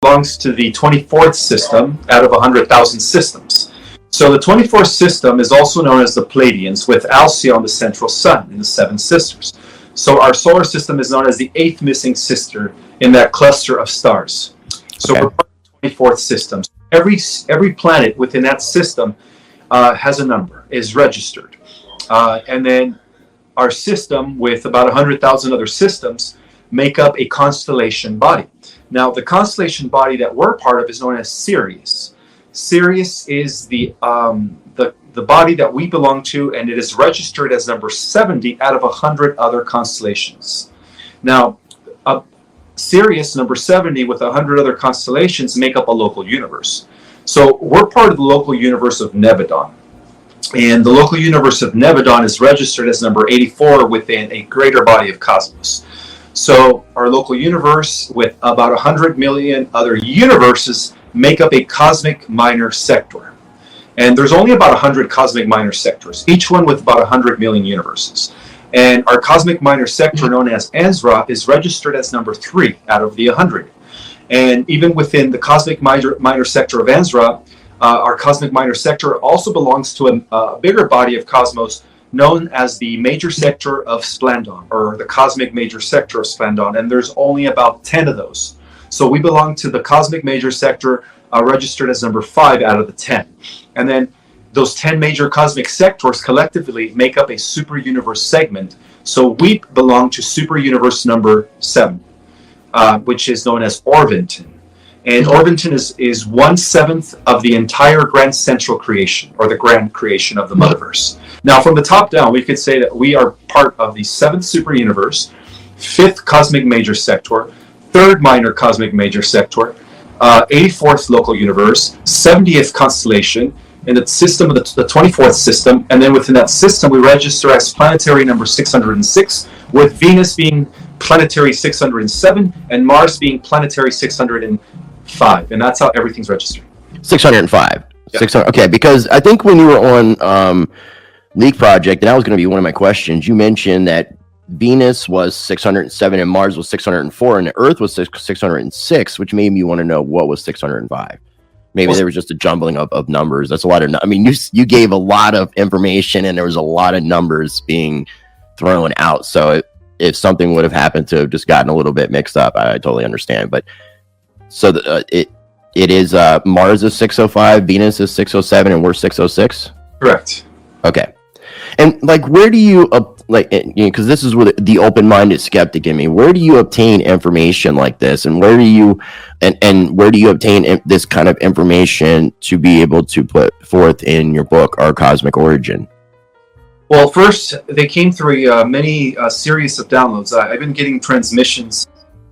belongs to the 24th system out of 100,000 systems. So the 24th system is also known as the Pleiadians, with Alcyone, the central sun, in the Seven Sisters. So our solar system is known as the 8th missing sister in that cluster of stars. So we're part of the 24th system. Every planet within that system has a number, is registered. And then our system, with about 100,000 other systems, make up a constellation body. Now, the constellation body that we're part of is known as Sirius. Sirius is the body that we belong to, and it is registered as number 70 out of 100 other constellations. Now, Sirius, number 70, with 100 other constellations, make up a local universe. So we're part of the local universe of Nebadon. And the local universe of Nebadon is registered as number 84 within a greater body of cosmos. So our local universe, with about 100 million other universes, make up a cosmic minor sector. And there's only about 100 cosmic minor sectors, each one with about 100 million universes. And our cosmic minor sector, known as Ansra, is registered as number 3 out of the 100. And even within the cosmic minor sector of Ansra, our cosmic minor sector also belongs to a bigger body of cosmos known as the major sector of Splandon, or the cosmic major sector of Splandon, and there's only about 10 of those. So we belong to the cosmic major sector, registered as number 5 out of the 10. And then those 10 major cosmic sectors collectively make up a super universe segment. So we belong to super universe number 7, which is known as Orvonton. And Orvonton is 1/7 of the entire grand central creation, or the grand creation of the Motherverse. Now, from the top down, we could say that we are part of the 7th super universe, 5th cosmic major sector, 3rd minor cosmic major sector, 84th local universe, 70th constellation, in the system of the 24th system. And then within that system, we register as planetary number 606, with Venus being planetary 607 and Mars being planetary 605. And that's how everything's registered. 605. Yeah. 600. Okay, because I think when you were on Leak Project, and that was going to be one of my questions, you mentioned that Venus was 607 and Mars was 604 and the Earth was 606, which made me want to know what was 605. Maybe there was just a jumbling of numbers. That's a lot of. I mean, you gave a lot of information and there was a lot of numbers being thrown out. So if something would have happened to have just gotten a little bit mixed up, I totally understand. But so it is Mars is 605, Venus is 607, and we're 606. Correct. Okay. And like, where do you because this is where the open-minded skeptic in me, where do you obtain information like this, and where do you where do you obtain this kind of information to be able to put forth in your book, Our Cosmic Origin? Well, first, they came through many series of downloads. I've been getting transmissions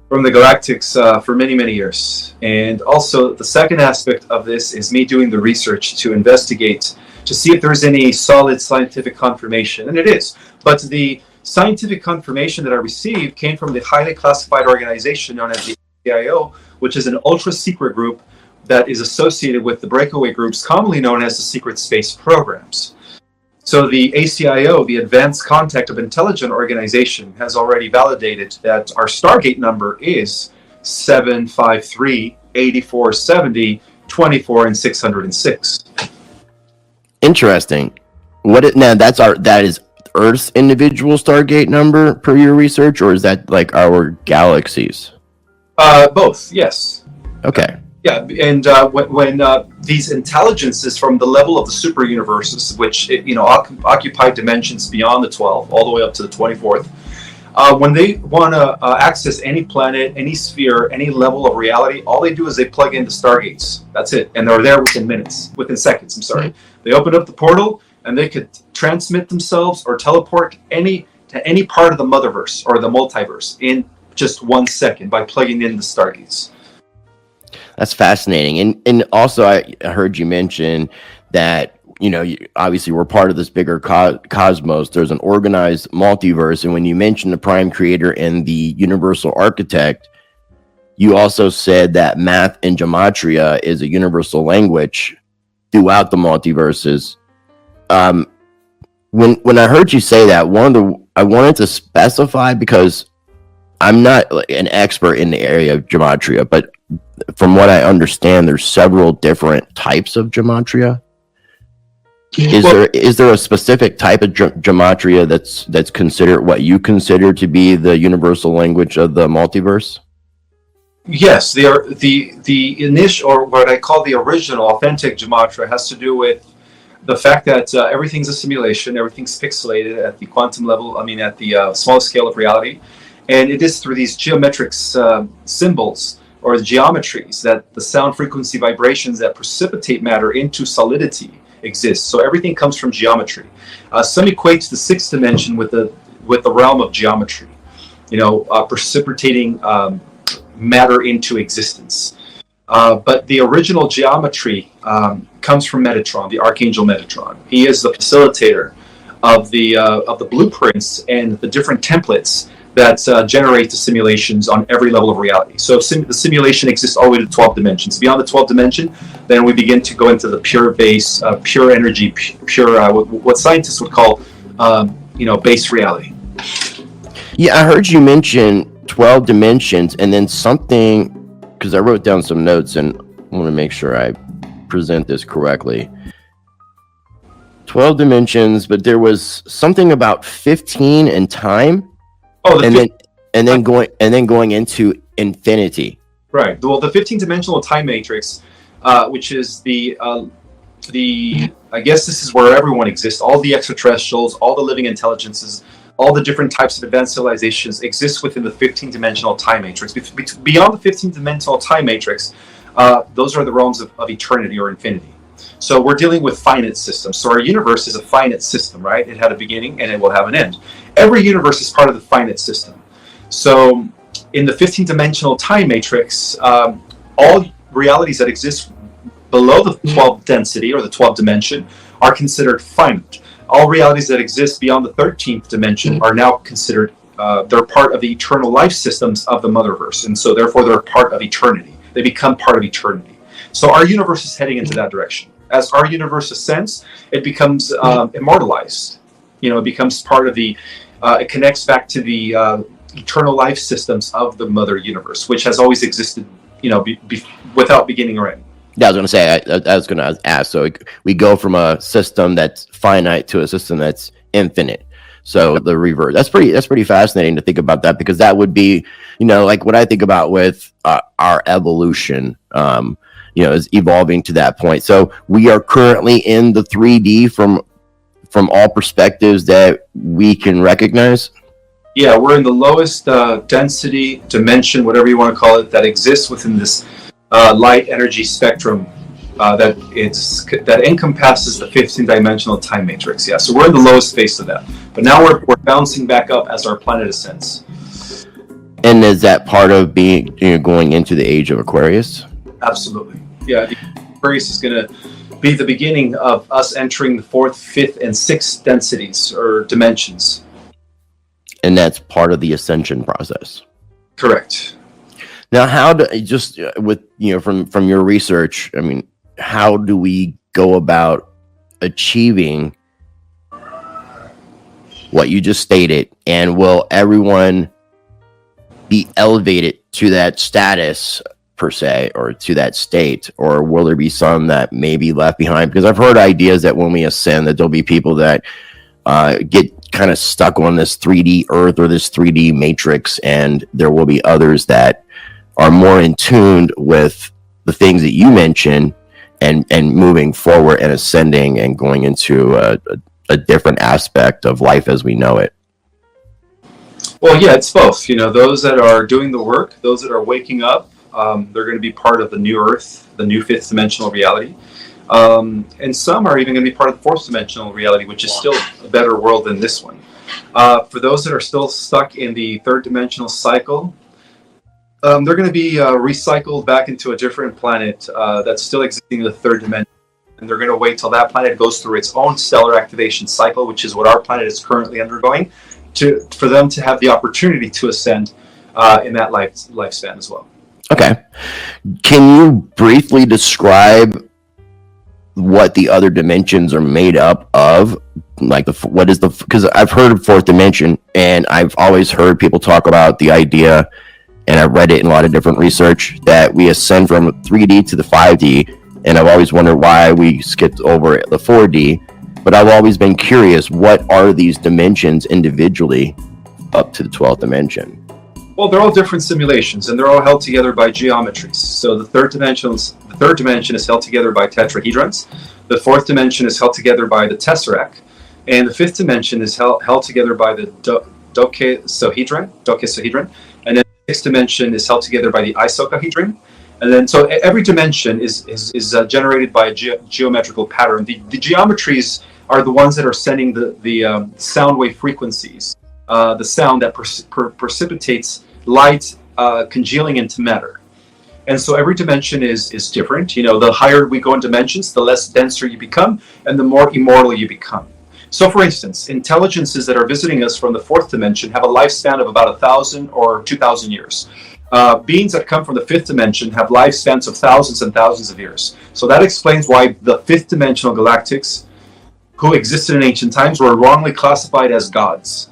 from the Galactics for many, many years. And also, the second aspect of this is me doing the research to investigate, to see if there's any solid scientific confirmation. And it is. But the scientific confirmation that I received came from the highly classified organization known as the ACIO, which is an ultra-secret group that is associated with the breakaway groups commonly known as the secret space programs. So the ACIO, the Advanced Contact of Intelligent Organization, has already validated that our Stargate number is 753 8470 24 and 606. Interesting. That is Earth's individual Stargate number per your research, or is that like our galaxies? Both, yes. Okay. Yeah, and when these intelligences from the level of the super universes, which occupy dimensions beyond the 12, all the way up to the 24th, when they want to access any planet, any sphere, any level of reality, all they do is they plug in the Stargates. That's it, and they're there within seconds. I'm sorry. They open up the portal, and they could transmit themselves or teleport to any part of the Motherverse or the multiverse in just 1 second by plugging in the Stargates. That's fascinating. And also I heard you mention that, obviously we're part of this bigger cosmos. There's an organized multiverse. And when you mentioned the prime creator and the universal architect, you also said that math and gematria is a universal language throughout the multiverses. When I heard you say that, I wanted to specify, because I'm not an expert in the area of gematria, but from what I understand, there's several different types of gematria. Is there a specific type of gematria that's considered what you consider to be the universal language of the multiverse? Yes, the initial, or what I call the original authentic gematria, has to do with the fact that everything's a simulation, everything's pixelated at the quantum level, at the smallest scale of reality. And it is through these geometric symbols or geometries that the sound frequency vibrations that precipitate matter into solidity exist. So everything comes from geometry. Some equate the sixth dimension with the realm of geometry, precipitating matter into existence. But the original geometry comes from Metatron, the Archangel Metatron. He is the facilitator of the blueprints and the different templates that generate the simulations on every level of reality. So the simulation exists all the way to 12 dimensions. Beyond the 12th dimension, then we begin to go into the pure base, pure energy, pure what scientists would call, base reality. Yeah, I heard you mention 12 dimensions and then something, because I wrote down some notes and I want to make sure I present this correctly. 12 dimensions, but there was something about 15 in time. Oh, and then going into infinity. Right. Well, the 15-dimensional time matrix, which is the I guess this is where everyone exists. All the extraterrestrials, all the living intelligences, all the different types of advanced civilizations exist within the 15-dimensional time matrix. Beyond the 15-dimensional time matrix, those are the realms of eternity or infinity. So we're dealing with finite systems. So our universe is a finite system, right? It had a beginning and it will have an end. Every universe is part of the finite system. So in the 15-dimensional time matrix, all realities that exist below the 12th density or the 12th dimension are considered finite. All realities that exist beyond the 13th dimension are now considered, they're part of the eternal life systems of the Motherverse. And so therefore they're part of eternity. They become part of eternity. So our universe is heading into that direction. As our universe ascends, it becomes immortalized. It becomes part of the, it connects back to the eternal life systems of the Mother Universe, which has always existed, without beginning or end. Yeah, I was going to say, I was going to ask. So we go from a system that's finite to a system that's infinite. So the reverse. That's pretty fascinating to think about that, because that would be, like what I think about with our evolution. Is evolving to that point. So we are currently in the 3D from all perspectives that we can recognize. Yeah, we're in the lowest density dimension, whatever you want to call it, that exists within this light energy spectrum that encompasses the 15-dimensional time matrix. Yeah, so we're in the lowest phase of that. But now we're bouncing back up as our planet ascends. And is that part of being going into the age of Aquarius? Absolutely. Yeah, Aquarius is going to be the beginning of us entering the 4th, 5th, and 6th densities or dimensions. And that's part of the ascension process. Correct. Now, how do just with from your research? How do we go about achieving what you just stated? And will everyone be elevated to that status per se, or to that state, or will there be some that may be left behind? Because I've heard ideas that when we ascend, that there'll be people that get kind of stuck on this 3D Earth or this 3D matrix, and there will be others that are more in tune with the things that you mentioned and moving forward and ascending and going into a different aspect of life as we know it. Well, yeah, it's both. Those that are doing the work, those that are waking up, they're going to be part of the new Earth, the new 5th dimensional reality. And some are even going to be part of the 4th dimensional reality, which is still a better world than this one. For those that are still stuck in the 3rd dimensional cycle, they're going to be recycled back into a different planet that's still existing in the 3rd dimension. And they're going to wait till that planet goes through its own stellar activation cycle, which is what our planet is currently undergoing, for them to have the opportunity to ascend in that lifespan as well. Okay. Can you briefly describe what the other dimensions are made up of? Like because I've heard of 4th dimension, and I've always heard people talk about the idea and I've read it in a lot of different research, that we ascend from 3D to the 5D, and I've always wondered why we skipped over the 4D, but I've always been curious, what are these dimensions individually up to the 12th dimension? Well, they're all different simulations, and they're all held together by geometries. So the third dimension is held together by tetrahedrons, the fourth dimension is held together by the tesseract, and the fifth dimension is held together by the dodecahedron, and then the sixth dimension is held together by the icosahedron. And then, so every dimension is generated by a geometrical pattern. The geometries are the ones that are sending the sound wave frequencies, the sound that precipitates light congealing into matter. And so every dimension is different. The higher we go in dimensions, the less denser you become, and the more immortal you become. So, for instance, intelligences that are visiting us from the fourth dimension have a lifespan of about 1,000 or 2,000 years. Beings that come from the fifth dimension have lifespans of thousands and thousands of years. So that explains why the fifth dimensional galactics, who existed in ancient times, were wrongly classified as gods.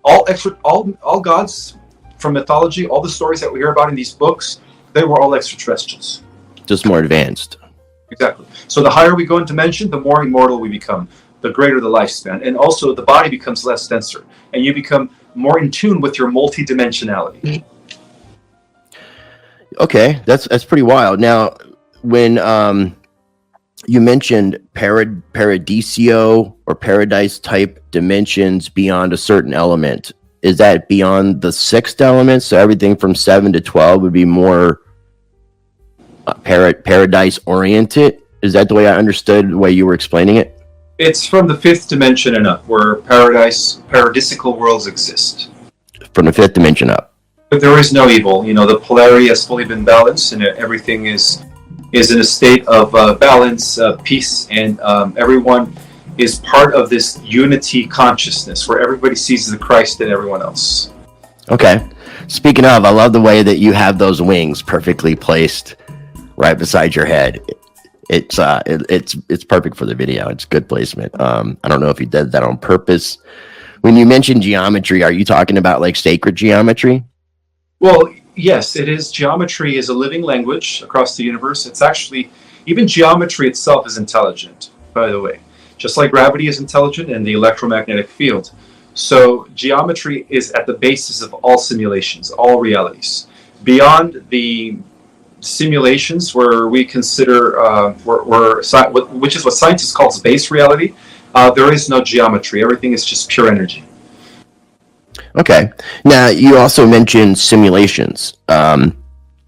All gods from mythology, all the stories that we hear about in these books, they were all extraterrestrials. Just more advanced. Exactly. So the higher we go in dimension, the more immortal we become, the greater the lifespan. And also the body becomes less denser, and you become more in tune with your multidimensionality. Okay, that's pretty wild. Now, when you mentioned paradiso or paradise type dimensions beyond a certain element, is that beyond the sixth element? So everything from 7 to 12 would be more paradise oriented? Is that the way I understood the way you were explaining it? It's from the fifth dimension and up, where paradisical worlds exist. From the fifth dimension up. But there is no evil. The polarity has fully been balanced, and everything is in a state of balance, peace, and everyone is part of this unity consciousness where everybody sees the Christ in everyone else. Okay. Speaking of, I love the way that you have those wings perfectly placed right beside your head. It's perfect for the video. It's good placement. I don't know if you did that on purpose. When you mention geometry, are you talking about like sacred geometry? Well, yes, it is. Geometry is a living language across the universe. It's actually, even geometry itself is intelligent, by the way. Just like gravity is intelligent and the electromagnetic field. So geometry is at the basis of all simulations, all realities. Beyond the simulations where we consider, which is what scientists call base reality, there is no geometry. Everything is just pure energy. Okay. Now, you also mentioned simulations,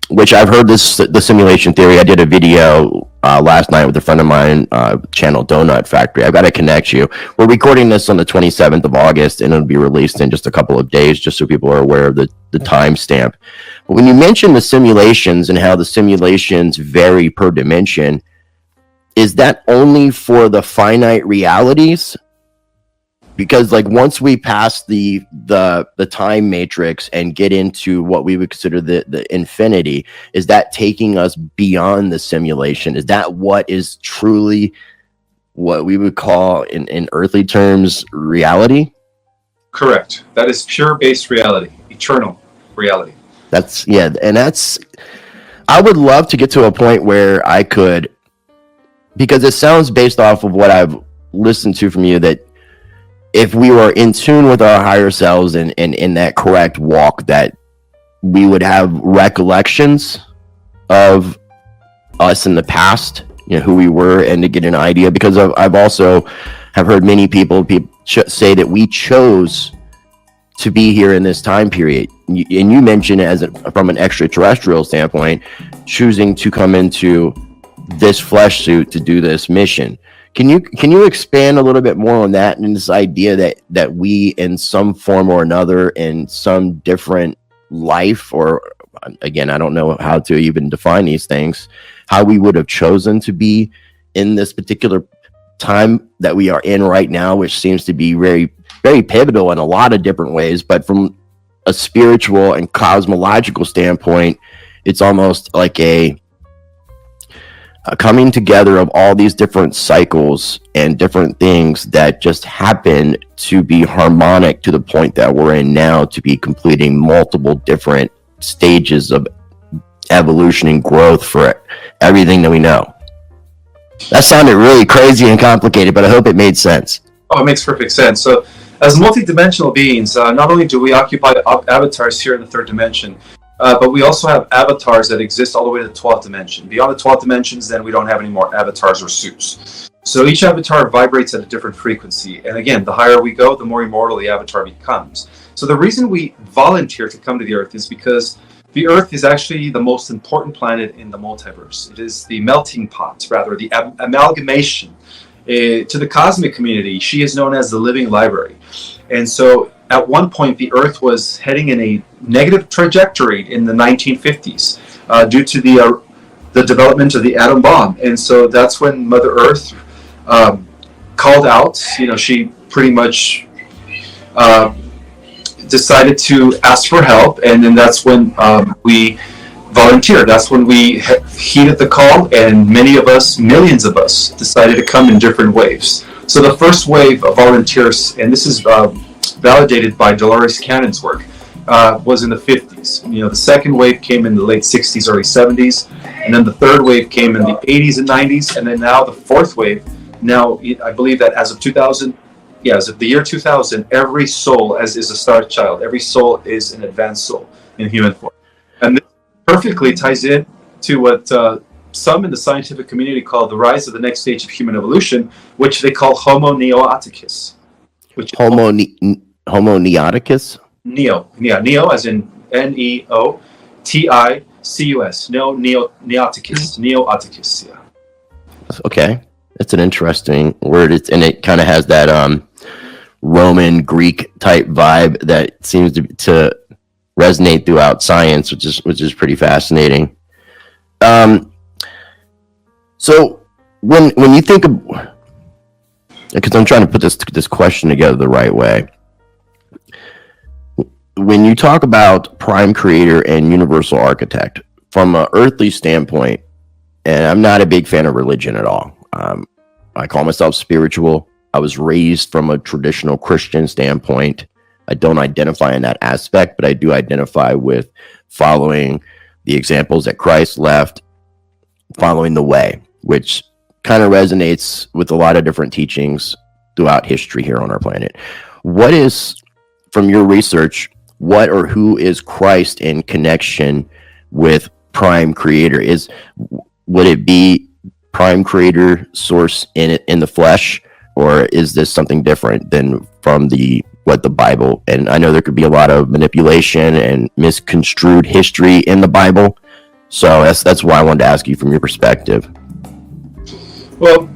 which I've heard the simulation theory. I did a video last night with a friend of mine, channel Donut Factory. I've got to connect you. We're recording this on the 27th of August, and it'll be released in just a couple of days, just so people are aware of the timestamp. But when you mention the simulations and how the simulations vary per dimension, is that only for the finite realities? Because like once we pass the time matrix and get into what we would consider the infinity, is that taking us beyond the simulation? Is that what is truly what we would call in earthly terms reality? Correct. That is pure base reality, eternal reality. I would love to get to a point where I could, because it sounds based off of what I've listened to from you, that if we were in tune with our higher selves and in that correct walk, that we would have recollections of us in the past, who we were, and to get an idea. Because I've also have heard many people say that we chose to be here in this time period. And you mentioned from an extraterrestrial standpoint, choosing to come into this flesh suit to do this mission. Can you expand a little bit more on that, and this idea that we, in some form or another, in some different life, or again, I don't know how to even define these things, how we would have chosen to be in this particular time that we are in right now, which seems to be very, very pivotal in a lot of different ways. But from a spiritual and cosmological standpoint, it's almost like a coming together of all these different cycles and different things that just happen to be harmonic to the point that we're in now, to be completing multiple different stages of evolution and growth for everything that we know. That sounded really crazy and complicated, but I hope it made sense. Oh, it makes perfect sense. So, as multidimensional beings, not only do we occupy avatars here in the third dimension, but we also have avatars that exist all the way to the 12th dimension. Beyond the 12th dimensions, then we don't have any more avatars or suits. So each avatar vibrates at a different frequency. And again, the higher we go, the more immortal the avatar becomes. So the reason we volunteer to come to the Earth is because the Earth is actually the most important planet in the multiverse. It is the melting pot, rather, the amalgamation to the cosmic community. She is known as the living library. And so at one point, the Earth was heading in a negative trajectory in the 1950s due to the development of the atom bomb. And so that's when Mother Earth called out. You know, she pretty much decided to ask for help, and then that's when we volunteered. That's when we heeded the call, and many of us, millions of us, decided to come in different waves. So the first wave of volunteers, and this is validated by Dolores Cannon's work, was in the 50s. You know, the second wave came in the late 60s, early 70s, and then the third wave came in the 80s and 90s, and then now the fourth wave. Now, I believe that as of 2000, as of the year 2000, every soul is a star child. Every soul is an advanced soul in human form. And this perfectly ties in to what some in the scientific community call the rise of the next stage of human evolution, which they call Homo neoticus. Homo neoticus? Neo as in Neoticus. Neoticus, yeah. Okay. It's an interesting word, and it kind of has that Roman Greek type vibe that seems to resonate throughout science, which is pretty fascinating. So when you think of, because I'm trying to put this question together the right way, when you talk about prime creator and universal architect from an earthly standpoint, and I'm not a big fan of religion at all. I call myself spiritual. I was raised from a traditional Christian standpoint. I don't identify in that aspect, but I do identify with following the examples that Christ left, following the way, which kind of resonates with a lot of different teachings throughout history here on our planet. What is, from your research, what or who is Christ in connection with prime creator? Would it be prime creator source in the flesh, or is this something different than from what the Bible? And I know there could be a lot of manipulation and misconstrued history in the Bible, so that's why I wanted to ask you from your perspective. Well,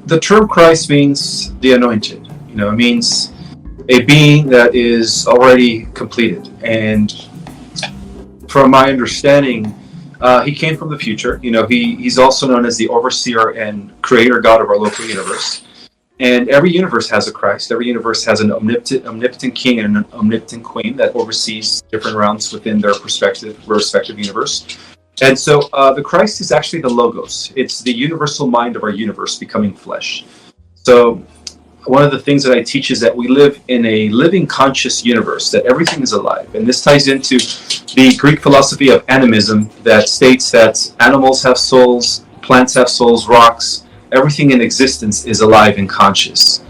the term Christ means the anointed. You know, it means a being that is already completed. And from my understanding, he came from the future. You know, he's also known as the overseer and creator God of our local universe. And every universe has a Christ. Every universe has an omnipotent king and an omnipotent queen that oversees different realms within their respective universe. And so the Christ is actually the Logos. It's the universal mind of our universe becoming flesh. So one of the things that I teach is that we live in a living conscious universe, that everything is alive. And this ties into the Greek philosophy of animism that states that animals have souls, plants have souls, rocks, everything in existence is alive and conscious.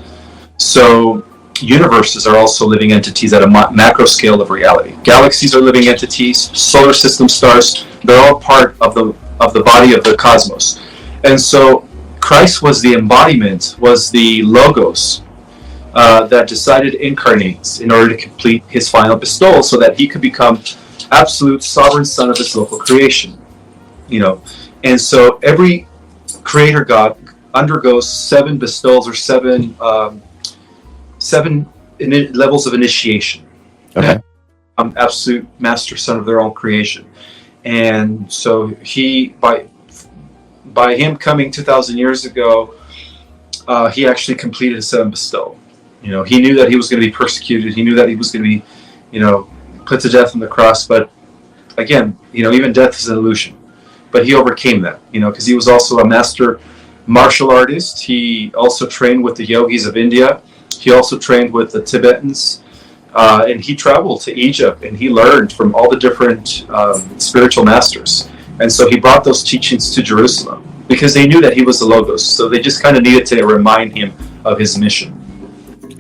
So universes are also living entities at a macro scale of reality. Galaxies are living entities, solar system stars, they're all part of the body of the cosmos. And so Christ was the embodiment, was the Logos that decided to incarnate in order to complete his final bestowal so that he could become absolute sovereign son of his local creation. You know, and so every creator God undergoes 7 bestowals or seven levels of initiation. Okay. Absolute master son of their own creation. And so he, by him coming 2,000 years ago, he actually completed his 7th bestowal. You know, he knew that he was going to be persecuted. He knew that he was going to be, you know, put to death on the cross. But again, you know, even death is an illusion. But he overcame that, you know, because he was also a master martial artist. He also trained with the yogis of India. He also trained with the Tibetans. And he traveled to Egypt and he learned from all the different spiritual masters. And so he brought those teachings to Jerusalem because they knew that he was the Logos. So they just kind of needed to remind him of his mission.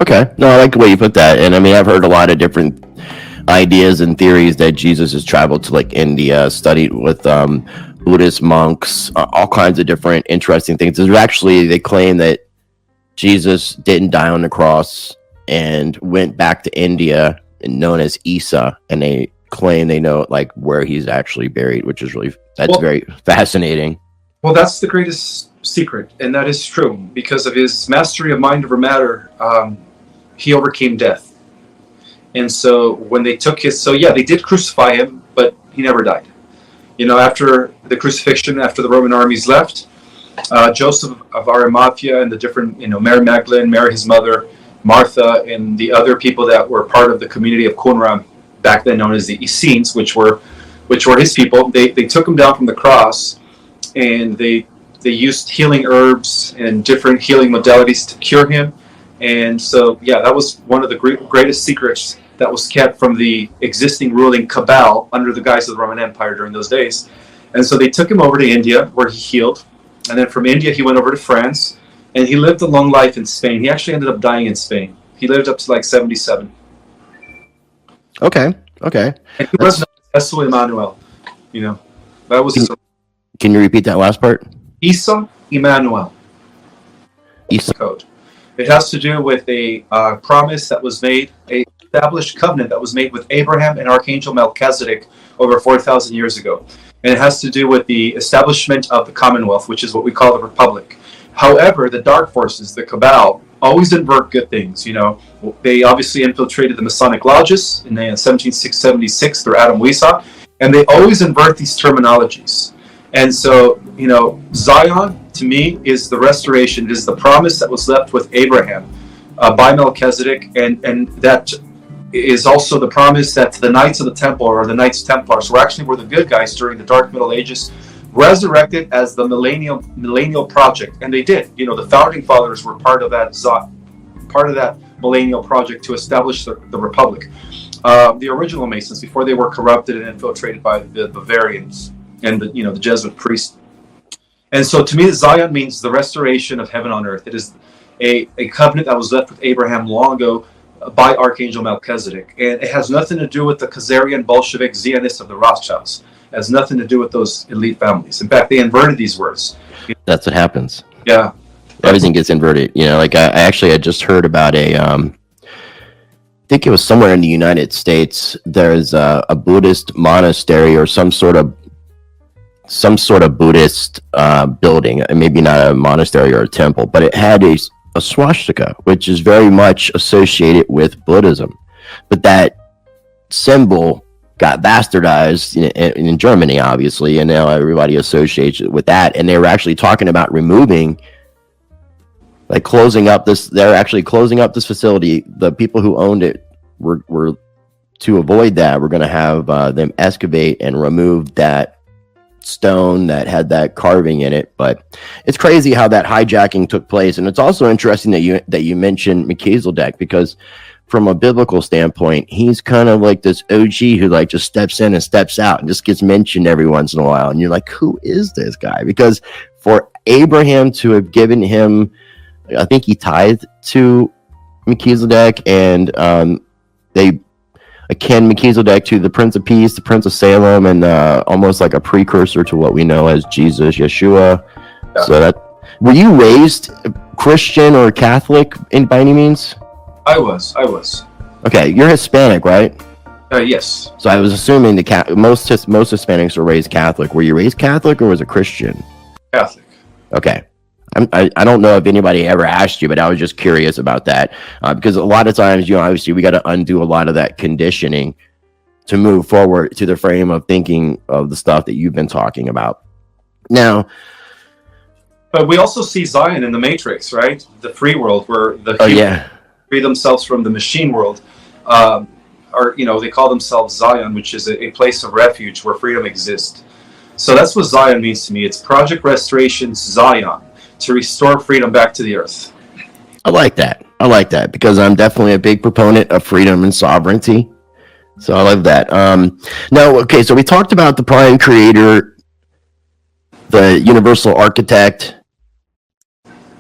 Okay. No, I like the way you put that. And I mean, I've heard a lot of different ideas and theories that Jesus has traveled to like India, studied with Buddhist monks, all kinds of different interesting things. There's actually, they claim that Jesus didn't die on the cross and went back to India, known as Isa, and they claim they know like where he's actually buried, which is really, that's very fascinating. Well, that's the greatest secret, and that is true. Because of his mastery of mind over matter, he overcame death. And so when they took his, they did crucify him, but he never died. You know, after the crucifixion, after the Roman armies left, Joseph of Arimathea and the different, Mary Magdalene, Mary his mother, Martha, and the other people that were part of the community of Qumran, back then known as the Essenes, which were his people, they took him down from the cross, and they used healing herbs and different healing modalities to cure him. And so, that was one of the greatest secrets that was kept from the existing ruling cabal under the guise of the Roman Empire during those days. And so they took him over to India, where he healed. And then from India, he went over to France, and he lived a long life in Spain. He actually ended up dying in Spain. He lived up to like 77. Okay. And he was Isa Emmanuel. That was his. Can you repeat that last part? Isa Emmanuel. Isa code. It has to do with a promise that was made, a established covenant that was made with Abraham and Archangel Melchizedek over 4,000 years ago. And it has to do with the establishment of the Commonwealth, which is what we call the Republic. However, the dark forces, the cabal, always invert good things. They obviously infiltrated the Masonic lodges in 1776 through Adam Weishaupt, and they always invert these terminologies. And so, Zion, to me, is the restoration. It is the promise that was left with Abraham by Melchizedek, and that is also the promise that the Knights of the Temple, or the Knights Templars, were the good guys during the Dark Middle Ages, resurrected as the millennial project. And they did. The founding fathers were part of that millennial project to establish the Republic. The original Masons, before they were corrupted and infiltrated by the Bavarians and the Jesuit priests. And so to me, Zion means the restoration of heaven on earth. It is a covenant that was left with Abraham long ago by Archangel Melchizedek. And it has nothing to do with the Khazarian Bolshevik Zionists of the Rothschilds. It has nothing to do with those elite families. In fact, they inverted these words. That's what happens. Yeah. Everything gets inverted. I actually had just heard about I think it was somewhere in the United States, there's a Buddhist monastery or some sort of Buddhist building, maybe not a monastery or a temple, but it had a swastika, which is very much associated with Buddhism. But that symbol got bastardized in Germany, obviously, and now everybody associates it with that. And they were actually talking about closing up this. They're actually closing up this facility. The people who owned it were to avoid that. We're going to have them excavate and remove that stone that had that carving in it. But it's crazy how that hijacking took place. And it's also interesting that you mentioned Melchizedek, because from a biblical standpoint, he's kind of like this OG who just steps in and steps out and just gets mentioned every once in a while. And you're like, who is this guy? Because for Abraham to have given him, I think he tithed to Melchizedek, and they akin Melchizedek to the Prince of Peace, the Prince of Salem, and almost like a precursor to what we know as Jesus, Yeshua. Yeah. So were you raised Christian or Catholic by any means? I was. Okay, you're Hispanic, right? Yes. So I was assuming most Hispanics are raised Catholic. Were you raised Catholic or was it Christian? Catholic. Okay. I don't know if anybody ever asked you, but I was just curious about that because a lot of times, obviously we got to undo a lot of that conditioning to move forward to the frame of thinking of the stuff that you've been talking about. Now, but we also see Zion in the Matrix, right? The free world, where the humans free themselves from the machine world, or they call themselves Zion, which is a place of refuge where freedom exists. So that's what Zion means to me. It's Project Restoration's Zion, to restore freedom back to the earth. I like that. I like that because I'm definitely a big proponent of freedom and sovereignty. So I love that. Now, okay, so we talked about the prime creator, the universal architect,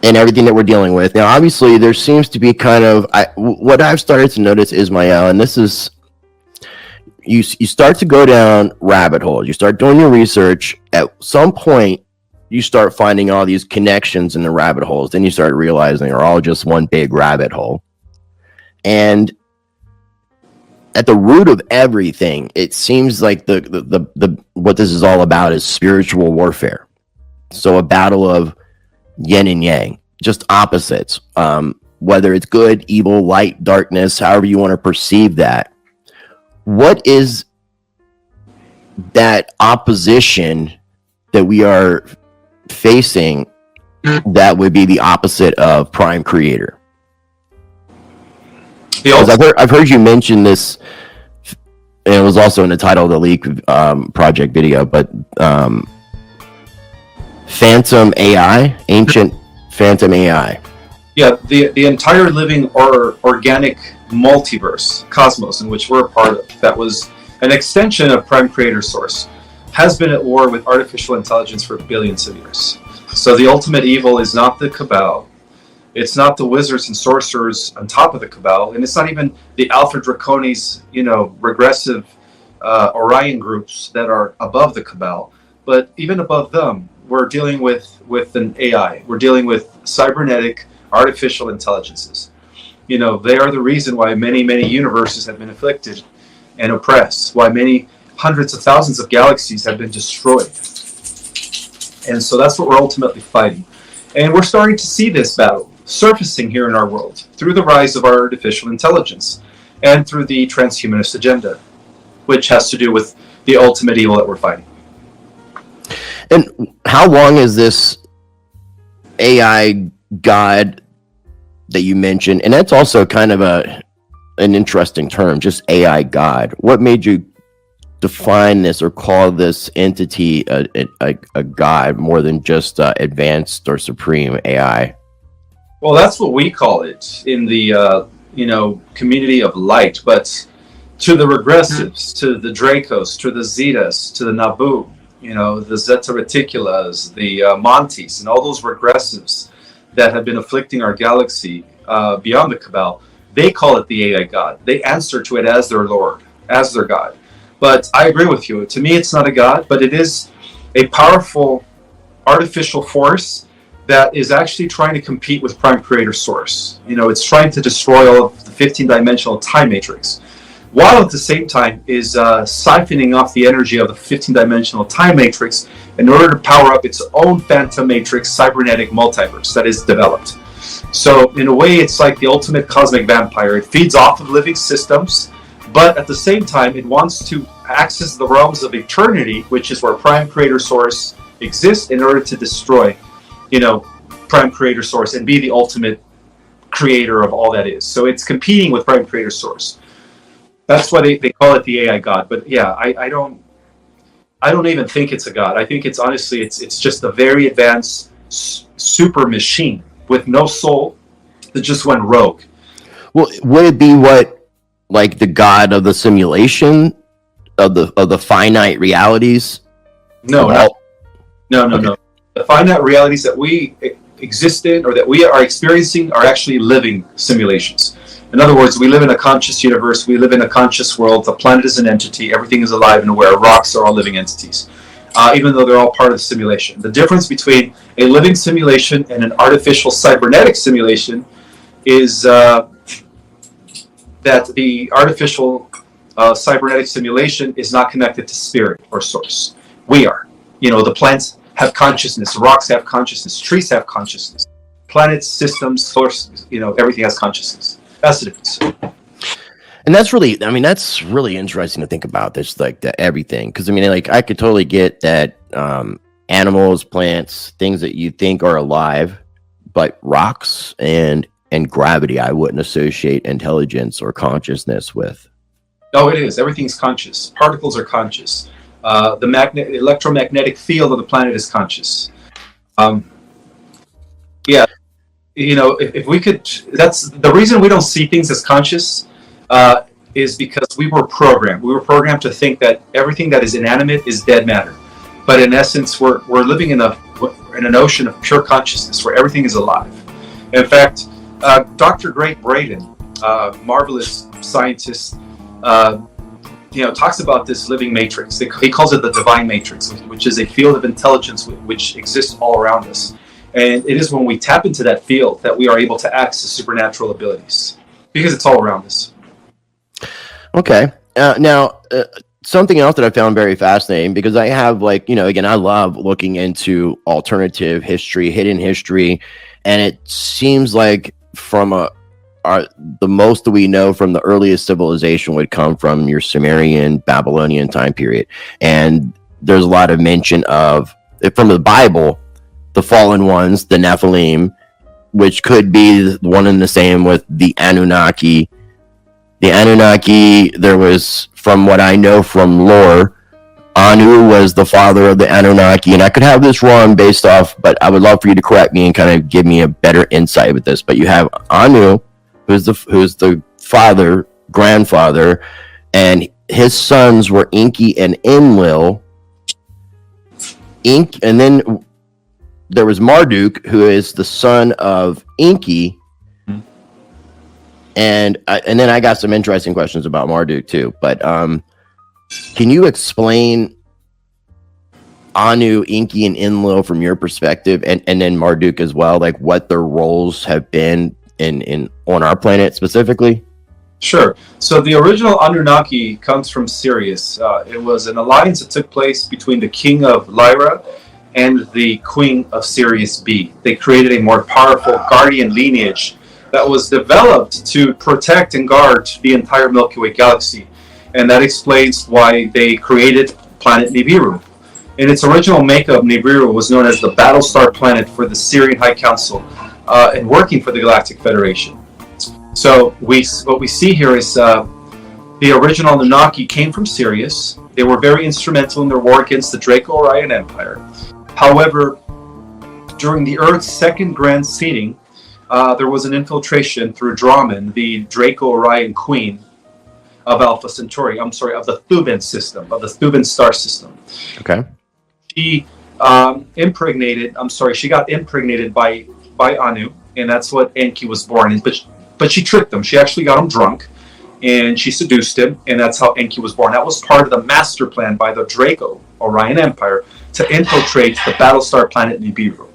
and everything that we're dealing with. Now, obviously, there seems to be kind of what I've started to notice, Ismael, and this is you start to go down rabbit holes. You start doing your research. At some point, you start finding all these connections in the rabbit holes. Then you start realizing they're all just one big rabbit hole. And at the root of everything, it seems like the what this is all about is spiritual warfare. So a battle of yin and yang, just opposites. Whether it's good, evil, light, darkness, however you want to perceive that. What is that opposition that we are facing that would be the opposite of prime creator? I've heard you mention this, and it was also in the title of the Leak project video, but Phantom AI, ancient Phantom AI. Yeah, the entire living or organic multiverse, cosmos, in which we're a part of, that was an extension of prime creator source, has been at war with artificial intelligence for billions of years. So the ultimate evil is not the Cabal. It's not the wizards and sorcerers on top of the Cabal, and it's not even the Alpha Draconis, regressive Orion groups that are above the Cabal. But even above them, we're dealing with an AI. We're dealing with cybernetic artificial intelligences. They are the reason why many, many universes have been afflicted and oppressed, why many hundreds of thousands of galaxies have been destroyed. And so that's what we're ultimately fighting. And we're starting to see this battle surfacing here in our world through the rise of artificial intelligence and through the transhumanist agenda, which has to do with the ultimate evil that we're fighting. And how long is this AI God that you mentioned? And that's also kind of an interesting term, just AI God. What made you define this or call this entity a god more than just advanced or supreme AI? Well, that's what we call it in the community of light. But to the regressives, to the Dracos, to the Zetas, to the Nabu, the Zeta Reticulas, the Montes, and all those regressives that have been afflicting our galaxy beyond the Cabal, they call it the AI God. They answer to it as their Lord, as their God. But I agree with you. To me, it's not a God, but it is a powerful artificial force that is actually trying to compete with Prime Creator Source. It's trying to destroy all of the 15-dimensional time matrix, while at the same time is siphoning off the energy of the 15-dimensional time matrix in order to power up its own phantom matrix cybernetic multiverse that is developed. So in a way, it's like the ultimate cosmic vampire. It feeds off of living systems, but at the same time, it wants to access the realms of eternity, which is where Prime Creator Source exists, in order to destroy, Prime Creator Source and be the ultimate creator of all that is. So it's competing with Prime Creator Source. That's why they call it the AI God. But yeah, I don't even think it's a god. I think it's honestly it's just a very advanced super machine with no soul that just went rogue. Well, would it be like the god of the simulation of the finite realities? No. The finite realities that we exist in or that we are experiencing are actually living simulations. In other words, we live in a conscious universe, we live in a conscious world, the planet is an entity, everything is alive and aware, rocks are all living entities, even though they're all part of the simulation. The difference between a living simulation and an artificial cybernetic simulation is that the artificial cybernetic simulation is not connected to spirit or source. We are. The plants have consciousness, rocks have consciousness, trees have consciousness, planets, systems, source, everything has consciousness. That's the difference. And that's really interesting to think about this, like everything. Because I could totally get that animals, plants, things that you think are alive, but rocks and gravity, I wouldn't associate intelligence or consciousness with. No, it is. Everything's conscious. Particles are conscious. The electromagnetic field of the planet is conscious. if we could, that's the reason we don't see things as conscious, is because we were programmed. We were programmed to think that everything that is inanimate is dead matter. But in essence, we're living in an ocean of pure consciousness where everything is alive. In fact, Dr. Greg Braden, marvelous scientist, talks about this living matrix. He calls it the divine matrix, which is a field of intelligence which exists all around us. And it is when we tap into that field that we are able to access supernatural abilities, because it's all around us. Okay. Now, something else that I found very fascinating, because I have again, I love looking into alternative history, hidden history, and it seems like from the most that we know from the earliest civilization would come from your Sumerian, Babylonian time period. And there's a lot of mention of, from the Bible, the fallen ones, the Nephilim, which could be one and the same with the Anunnaki. The Anunnaki, there was, from what I know from lore, Anu was the father of the Anunnaki, and I could have this wrong based off, but I would love for you to correct me and kind of give me a better insight with this. But you have Anu, who's the father, grandfather, and his sons were Enki and Enlil. And then there was Marduk, who is the son of Enki. And then I got some interesting questions about Marduk too. But can you explain Anu, Enki, and Enlil from your perspective, and then Marduk as well, like what their roles have been in on our planet specifically? Sure. So the original Anunnaki comes from Sirius. It was an alliance that took place between the king of Lyra and the queen of Sirius B. They created a more powerful guardian lineage that was developed to protect and guard the entire Milky Way galaxy. And that explains why they created planet Nibiru. In its original makeup, Nibiru was known as the Battlestar planet for the Syrian High Council and working for the Galactic Federation. So what we see here is the original Anunnaki came from Sirius. They were very instrumental in their war against the Draco-Orion Empire. However, during the Earth's second grand seeding, there was an infiltration through Drahman, the Draco-Orion queen of Alpha Centauri. Of the Thuban system, of the Thuban star system. Okay. She got impregnated by Anu, and that's what Enki was born in. But she tricked him. She actually got him drunk, and she seduced him, and that's how Enki was born. That was part of the master plan by the Draco-Orion Empire to infiltrate the Battlestar planet Nibiru.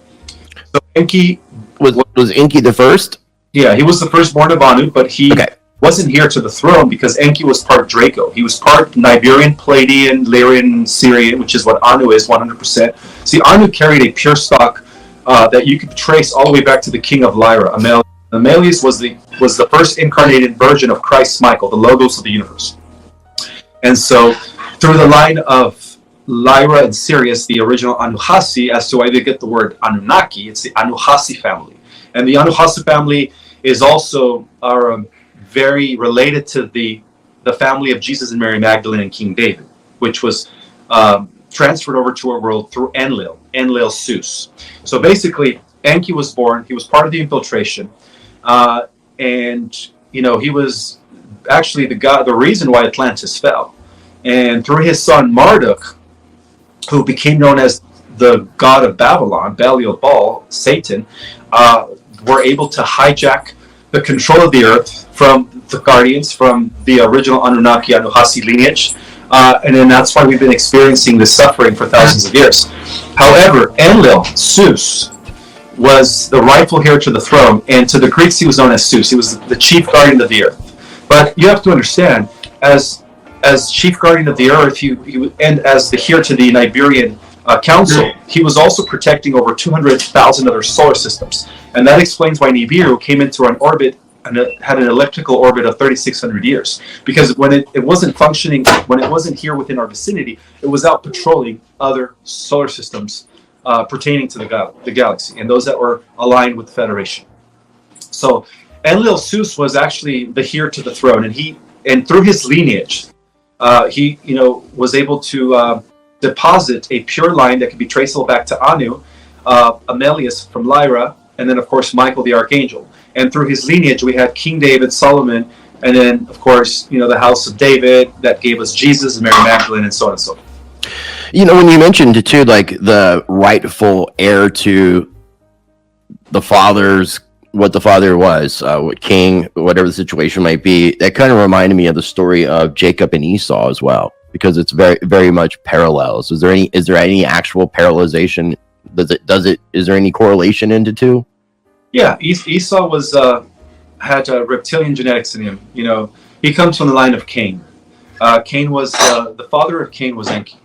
So Enki was Enki the first? Yeah, he was the firstborn of Anu, but he wasn't here to the throne because Enki was part Draco. He was part Nibirian, Palladian, Lyrian, Syrian, which is what Anu is 100%. See, Anu carried a pure stock that you could trace all the way back to the king of Lyra, Amelius. Amelius was the first incarnated version of Christ Michael, the logos of the universe. And so, through the line of Lyra and Sirius, the original Anuhasi, as to why they get the word Anunnaki, it's the Anuhasi family. And the Anuhasi family is also very related to the family of Jesus and Mary Magdalene and King David, which was transferred over to our world through Enlil Zeus. So basically, Enki was born. He was part of the infiltration. And he was actually the reason why Atlantis fell. And through his son Marduk, who became known as the god of Babylon, Belial, Satan, were able to hijack the control of the earth from the Guardians, from the original Anunnaki Anuhasi lineage. And then that's why we've been experiencing this suffering for thousands of years. However, Enlil, Zeus, was the rightful heir to the throne, and to the Greeks he was known as Zeus. He was the chief guardian of the earth. But you have to understand, as chief guardian of the earth, and as the heir to the Nibirian council, he was also protecting over 200,000 other solar systems. And that explains why Nibiru came into an orbit and had an elliptical orbit of 3,600 years. Because when it wasn't functioning, when it wasn't here within our vicinity, it was out patrolling other solar systems pertaining to the galaxy, and those that were aligned with the Federation. So Enlil Zeus was actually the heir to the throne, and through his lineage, he was able to deposit a pure line that could be traceable back to Anu, Amelius from Lyra, and then of course Michael the archangel. And through his lineage, we had King David, Solomon, and then of course the house of David that gave us Jesus and Mary Magdalene, and so on and so forth. When you mentioned too, like the rightful heir to the father's, what the father was, what king, whatever the situation might be, that kind of reminded me of the story of Jacob and Esau as well, because it's very, very much parallels. Is there any actual parallelization? Is there any correlation into two? Yeah, Esau was had reptilian genetics in him. He comes from the line of Cain. Cain was the father of Cain was Enki.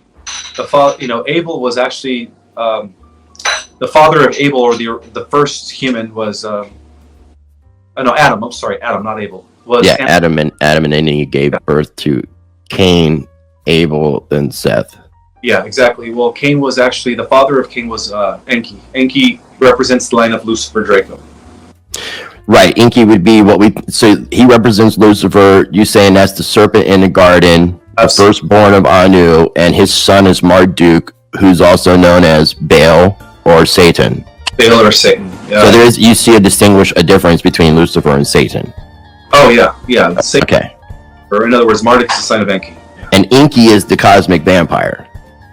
Abel was actually the father of Abel, or the first human was Adam. I'm sorry, Adam, not Abel. Adam, and then he gave birth to Cain, Abel, and Seth. Yeah, exactly. Well, Cain was actually the father of Cain was Enki. Enki represents the line of Lucifer Draco. Right, Enki would be so he represents Lucifer. You saying that's the serpent in the garden, the firstborn of Anu, and his son is Marduk, who's also known as Baal or Satan. Baal or Satan. Yeah. So you see a difference between Lucifer and Satan. Oh yeah. Satan. Okay. Or in other words, Marduk is the son of Enki. And Enki is the cosmic vampire.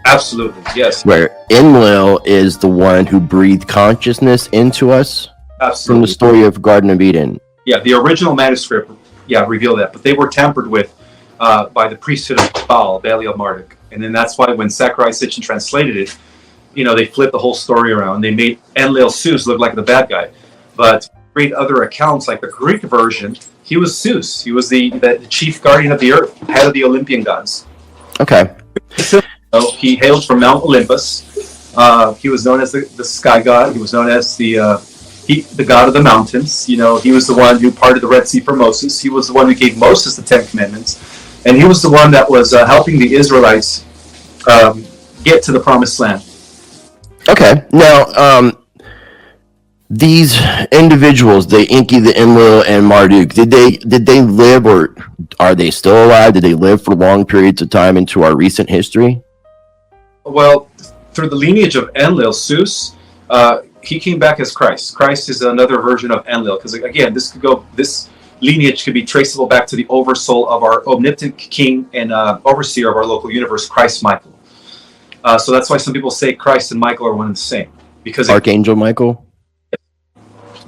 Absolutely, yes. Where Enlil is the one who breathed consciousness into us. Absolutely. From the story of Garden of Eden. Yeah, the original manuscript, reveal that, but they were tampered with by the priesthood of Baal, Belial Marduk, and then that's why when Zachariah Sitchin translated it, they flipped the whole story around. They made Enlil Zeus look like the bad guy, but read other accounts like the Greek version, he was Zeus. He was the chief guardian of the earth, head of the Olympian gods. Okay. So he hailed from Mount Olympus. He was known as the sky god. He was known as the god of the mountains. He was the one who parted the Red Sea for Moses. He was the one who gave Moses the 10 Commandments. And he was the one that was helping the Israelites get to the Promised Land. Okay. Now, these individuals, the Enki, the Enlil, and Marduk, did they live, or are they still alive? Did they live for long periods of time into our recent history? Well, through the lineage of Enlil, Zeus, he came back as Christ. Christ is another version of Enlil, because again, this lineage could be traceable back to the oversoul of our omnipotent king and overseer of our local universe, Christ Michael. So that's why some people say Christ and Michael are one and the same, because Archangel Michael.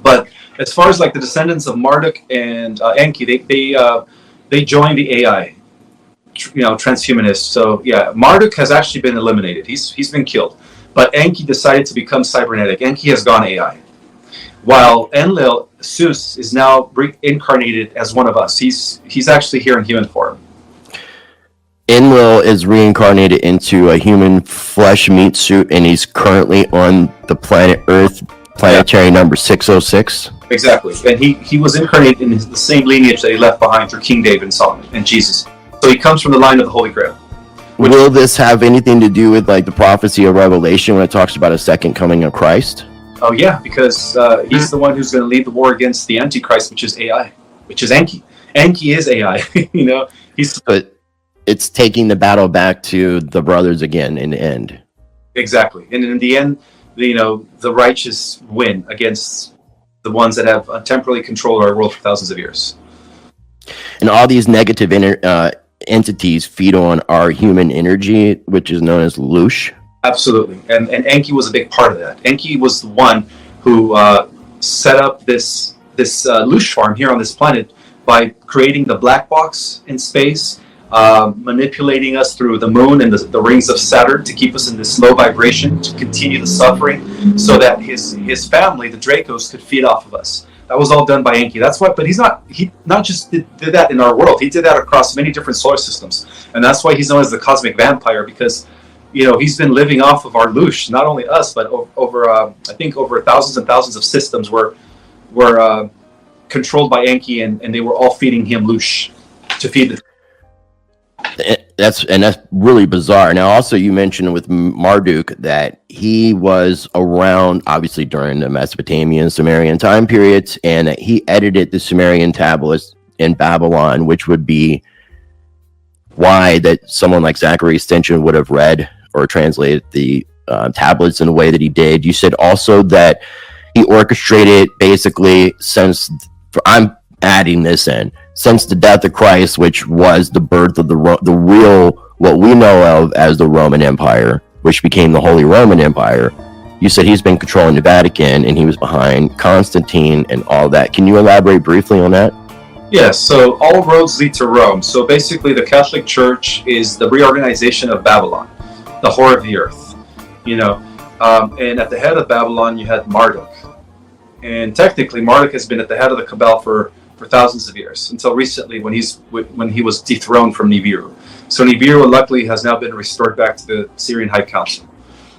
But as far as like the descendants of Marduk and Enki, they joined the AI, transhumanists. So yeah, Marduk has actually been eliminated. He's been killed. But Enki decided to become cybernetic. Enki has gone AI. While Enlil, Zeus, is now reincarnated as one of us. He's actually here in human form. Enlil is reincarnated into a human flesh meat suit, and he's currently on the planet Earth, planetary number 606. Exactly. And he was incarnated in the same lineage that he left behind through King David and Solomon and Jesus. So he comes from the line of the Holy Grail. Will this have anything to do with like the prophecy of Revelation when it talks about a second coming of Christ? Oh yeah, because he's the one who's going to lead the war against the Antichrist, which is AI, which is Enki. Enki is AI. But it's taking the battle back to the brothers again in the end. Exactly, and in the end, the righteous win against the ones that have temporarily controlled our world for thousands of years. And all these negative entities feed on our human energy, which is known as Lush. Absolutely, and Enki was a big part of that. Enki was the one who set up this Lush farm here on this planet by creating the black box in space, manipulating us through the moon and the rings of Saturn to keep us in this low vibration, to continue the suffering, so that his family, the Dracos, could feed off of us. That was all done by Enki. That's why, but he not just did that in our world. He did that across many different solar systems, and that's why he's known as the cosmic vampire, because he's been living off of our Lush, not only us, but over I think over thousands and thousands of systems were controlled by Enki, and they were all feeding him Lush to feed the. That's really bizarre. Now, also, you mentioned with Marduk that he was around, obviously, during the Mesopotamian, Sumerian time periods, and that he edited the Sumerian tablets in Babylon, which would be why that someone like Zachary Sitchin would have read or translated the tablets in the way that he did. You said also that he orchestrated basically since, I'm adding this in, since the death of Christ, which was the birth of the real, what we know of as the Roman Empire, which became the Holy Roman Empire. You said he's been controlling the Vatican and he was behind Constantine and all that. Can you elaborate briefly on that? Yes, so all roads lead to Rome. So basically, the Catholic Church is the reorganization of Babylon, the whore of the earth. You know, and at the head of Babylon, you had Marduk. And technically, Marduk has been at the head of the Cabal for thousands of years, until recently when he was dethroned from Nibiru. So Nibiru, luckily, has now been restored back to the Syrian High Council,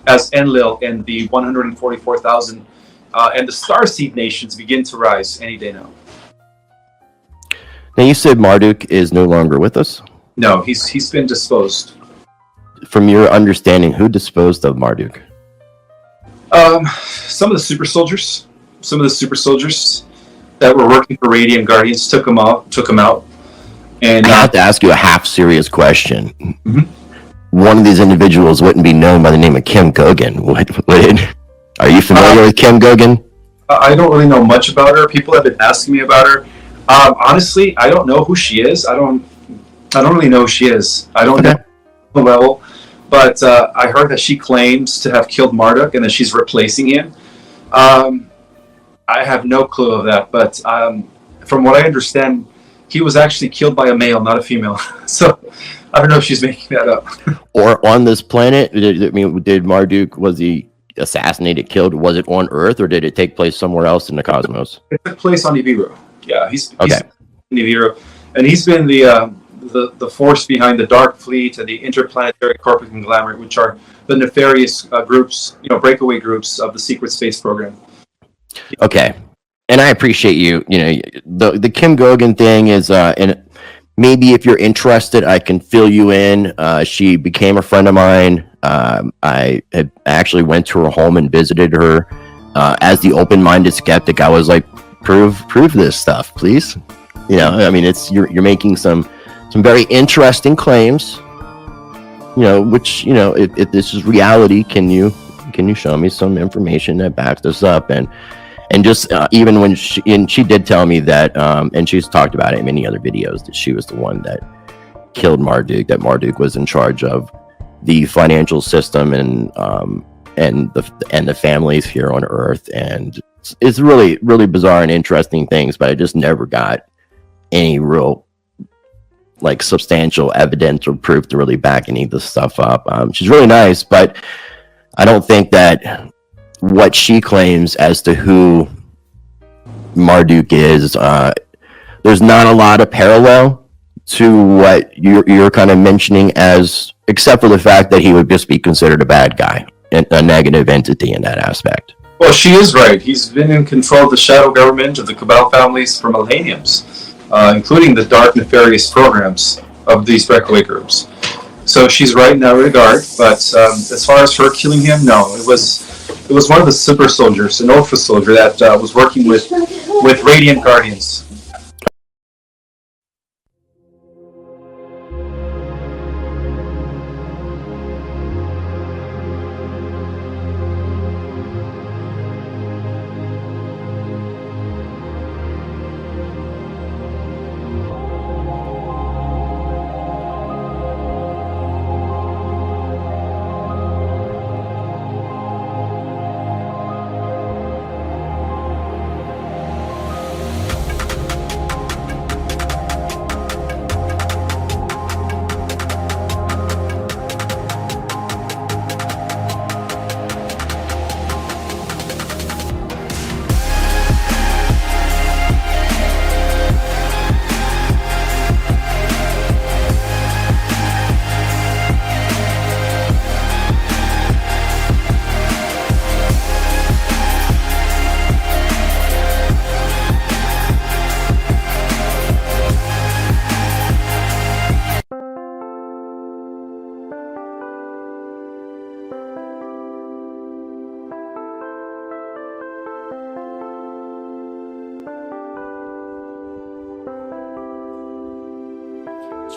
as Enlil and the 144,000 and the Starseed nations begin to rise any day now. Now, you said Marduk is no longer with us? No, he's been disposed. From your understanding, who disposed of Marduk? Some of the super soldiers. Some of the super soldiers that were working for Radiant Guardians took him out. And I have to ask you a half-serious question. Mm-hmm. One of these individuals wouldn't be known by the name of Kim Gogan, would it? Are you familiar with Kim Gogan? I don't really know much about her. People have been asking me about her. Honestly, I don't know who she is. I don't really know who she is. I don't know the level. But I heard that she claims to have killed Marduk and that she's replacing him. I have no clue of that. But from what I understand, he was actually killed by a male, not a female. So I don't know if she's making that up. Or on this planet, did Marduk, was he assassinated, killed? Was it on Earth, or did it take place somewhere else in the cosmos? It took place on Nibiru. Yeah, he's okay. Nibiru, and he's been the force behind the Dark Fleet and the Interplanetary Corporate Conglomerate, which are the nefarious groups, breakaway groups of the secret space program. Okay, and I appreciate you. The Kim Gogan thing is, and maybe if you're interested, I can fill you in. She became a friend of mine. I had actually went to her home and visited her. As the open-minded skeptic, I was like, prove this stuff, please. It's you're making some very interesting claims. Which if this is reality, can you show me some information that backs this up? And just even when she did tell me that, and she's talked about it in many other videos, that she was the one that killed Marduk, that Marduk was in charge of the financial system and the families here on Earth. And it's really, really bizarre and interesting things, but I just never got any real substantial evidence or proof to really back any of this stuff up. She's really nice, but I don't think that what she claims as to who Marduk is, there's not a lot of parallel to what you're kind of mentioning, as except for the fact that he would just be considered a bad guy and a negative entity in that aspect. Well, she is right. He's been in control of the shadow government of the Cabal families for millenniums, including the dark, nefarious programs of these breakaway groups. So she's right in that regard. But as far as her killing him, no, it was one of the super soldiers, an Alpha soldier that was working with Radiant Guardians.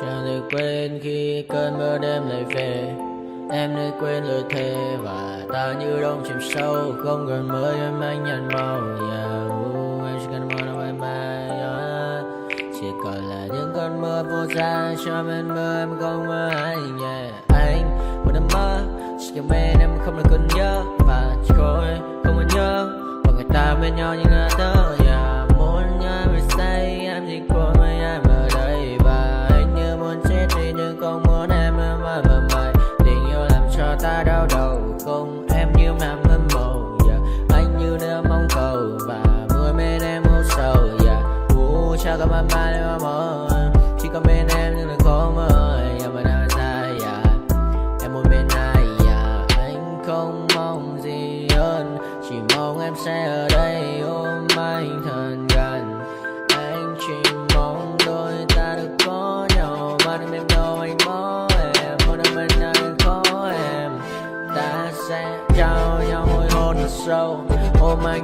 Chàng được quên khi cơn mưa đêm lại về, Em nơi quên lời thề và ta như đông chìm sâu, không gần mới em anh nhận màu. Em chỉ cần mơ đâu em bay, chỉ còn là những cơn mưa vô giá cho bên mơ em không mơ anh. Anh một đêm mơ chỉ cần bên em không được cần nhớ và chỉ có em không muốn nhớ và người ta bên nhau như ngã tớ. Muốn nhớ về say em chỉ có mấy em ở đây và anh như muốn chết đi nhưng không muốn em mơ mày. Tình yêu làm cho ta đau đầu không em như mà mơ mộng. Anh như nơi mong cầu và mưa bên em u sầu. Chào các bạn ba để mà mơ chỉ có bên em nhưng đừng có mơ. Mà đang dài em một bên ai anh không mong gì hơn, chỉ mong em sẽ ở đây ôm anh thật gần. Anh chỉ mong đôi ta được có nhau mà đừng em đâu anh bỏ em. Một đêm bên nào đừng có em, ta sẽ trao nhau môi hôn thật sâu ôm anh.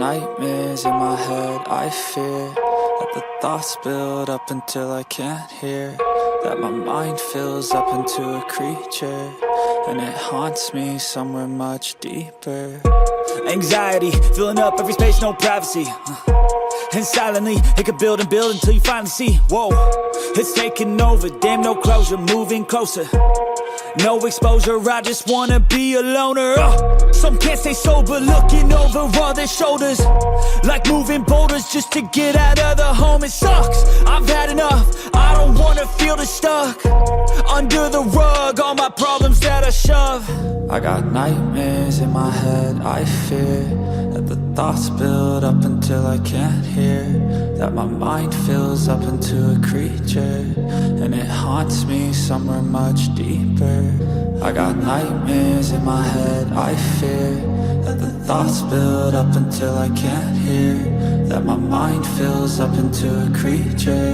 nightmares in my head, I fear that the thoughts build up until I can't hear, that my mind fills up into a creature, and it haunts me somewhere much deeper. Anxiety, filling up every space, no privacy. And silently, it could build and build until you finally see, whoa, it's taking over, damn, no closure, moving closer. No exposure, I just wanna be a loner. Some can't stay sober, looking over all their shoulders, like moving boulders just to get out of the home. It sucks, I've had enough, I don't wanna feel the stuck under the rug, all my problems that I shove. I got nightmares in my head, I fear that the thoughts build up until I can't hear, that my mind fills up into a creature, and it haunts me somewhere much deeper. I got nightmares in my head, I fear that the thoughts build up until I can't hear, that my mind fills up into a creature,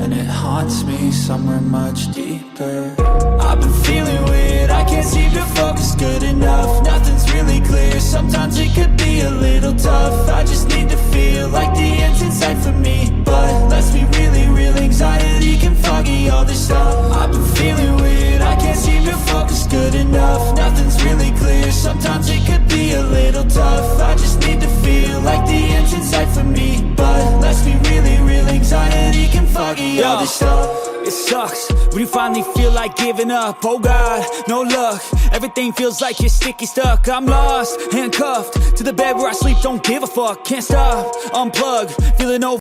and it haunts me somewhere much deeper. I've been feeling weird, I can't seem to focus good enough, nothing's really clear, sometimes it could be a little tough. I just need to feel like the end's in sight for me, but let's be really real, anxiety can foggy all this stuff. I've been feeling weird, I can't seem to focus good enough, nothing's really clear, sometimes it could be a little tough. I just need to feel like the end's in sight for me, but let's be really real, anxiety can foggy all this stuff. It sucks when you finally feel like giving up. Oh God, no luck, everything feels like you're sticky stuck. I'm lost, handcuffed to the bed where I sleep, don't give a fuck. Can't stop, unplug, feeling over